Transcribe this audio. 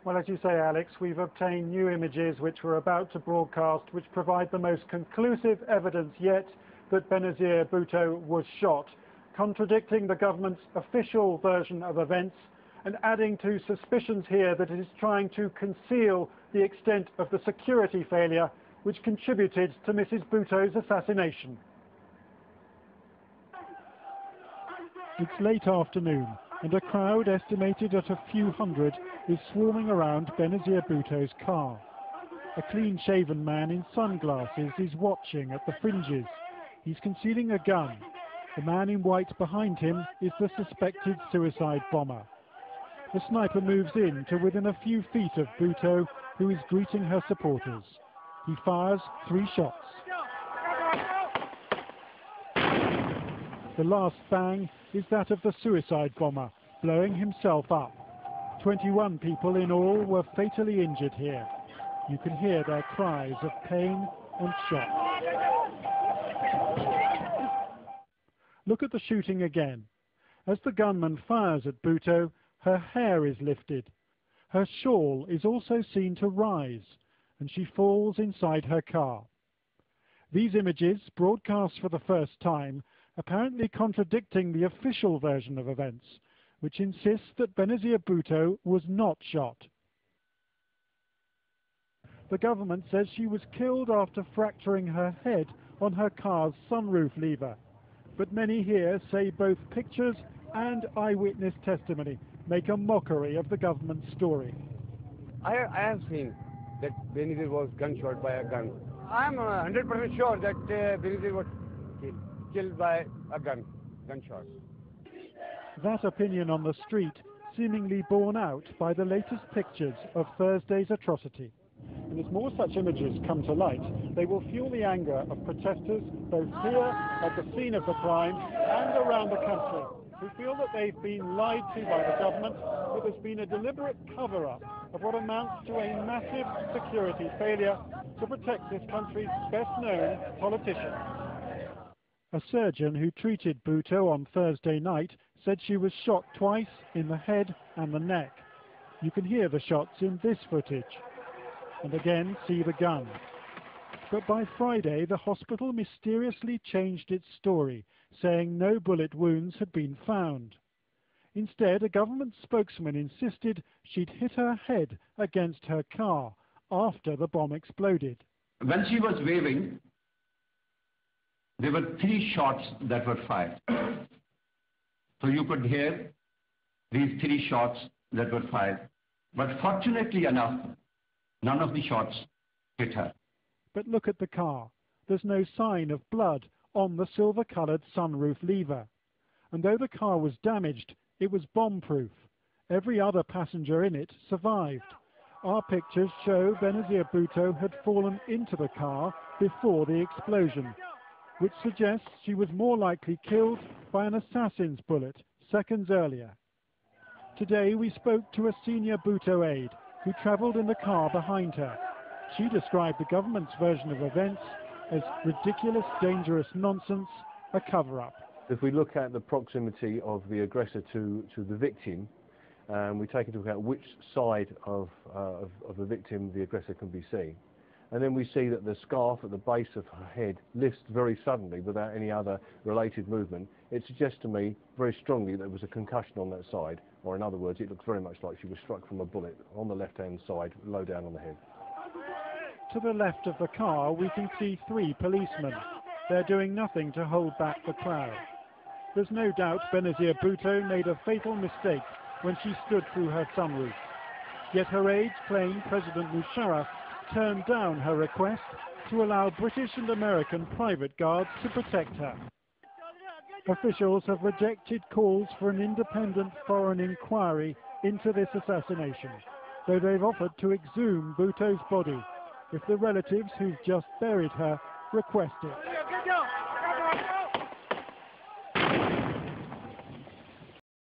Well, as you say, Alex, we've obtained new images which we're about to broadcast, which provide the most conclusive evidence yet that Benazir Bhutto was shot, contradicting the government's official version of events and adding to suspicions here that it is trying to conceal the extent of the security failure which contributed to Mrs. Bhutto's assassination. It's late afternoon, and a crowd estimated at a few hundred is swarming around Benazir Bhutto's car. A clean-shaven man in sunglasses is watching at the fringes. He's concealing a gun. The man in white behind him is the suspected suicide bomber. The sniper moves in to within a few feet of Bhutto, who is greeting her supporters. He fires 3 shots. The last bang is that of the suicide bomber, blowing himself up. 21 people in all were fatally injured here. You can hear their cries of pain and shock. Look at the shooting again. As the gunman fires at Bhutto, her hair is lifted. Her shawl is also seen to rise, and she falls inside her car. These images, broadcast for the first time, apparently contradicting the official version of events, which insists that Benazir Bhutto was not shot. The government says she was killed after fracturing her head on her car's sunroof lever. But many here say both pictures and eyewitness testimony make a mockery of the government's story. I have seen that Benazir was gunshot by a gun. I am 100% sure that Benazir was killed by a gunshot. That opinion on the street seemingly borne out by the latest pictures of Thursday's atrocity. And as more such images come to light, they will fuel the anger of protesters both here at the scene of the crime and around the country, who feel that they've been lied to by the government, that there's been a deliberate cover-up of what amounts to a massive security failure to protect this country's best-known politician. A surgeon who treated Bhutto on Thursday night said she was shot twice in the head and the neck. You can hear the shots in this footage, and again see the gun. But by Friday, the hospital mysteriously changed its story, saying no bullet wounds had been found. Instead, a government spokesman insisted she'd hit her head against her car after the bomb exploded. When she was waving, there were 3 shots that were fired. So you could hear these 3 shots that were fired. But fortunately enough, none of the shots hit her. But look at the car. There's no sign of blood on the silver-coloured sunroof lever. And though the car was damaged, it was bomb-proof. Every other passenger in it survived. Our pictures show Benazir Bhutto had fallen into the car before the explosion, which suggests she was more likely killed by an assassin's bullet seconds earlier. Today we spoke to a senior Bhutto aide who travelled in the car behind her. She described the government's version of events as ridiculous, dangerous nonsense, a cover-up. If we look at the proximity of the aggressor to the victim, we take into account which side of the victim the aggressor can be seen. And then we see that the scarf at the base of her head lifts very suddenly without any other related movement. It suggests to me very strongly that there was a concussion on that side, or in other words, it looks very much like she was struck from a bullet on the left-hand side, low down on the head. To the left of the car, we can see 3 policemen. They're doing nothing to hold back the crowd. There's no doubt Benazir Bhutto made a fatal mistake when she stood through her sunroof. Yet her aides claim President Musharraf turned down her request to allow British and American private guards to protect her. Officials have rejected calls for an independent foreign inquiry into this assassination, though they've offered to exhume Bhutto's body if the relatives who've just buried her request it.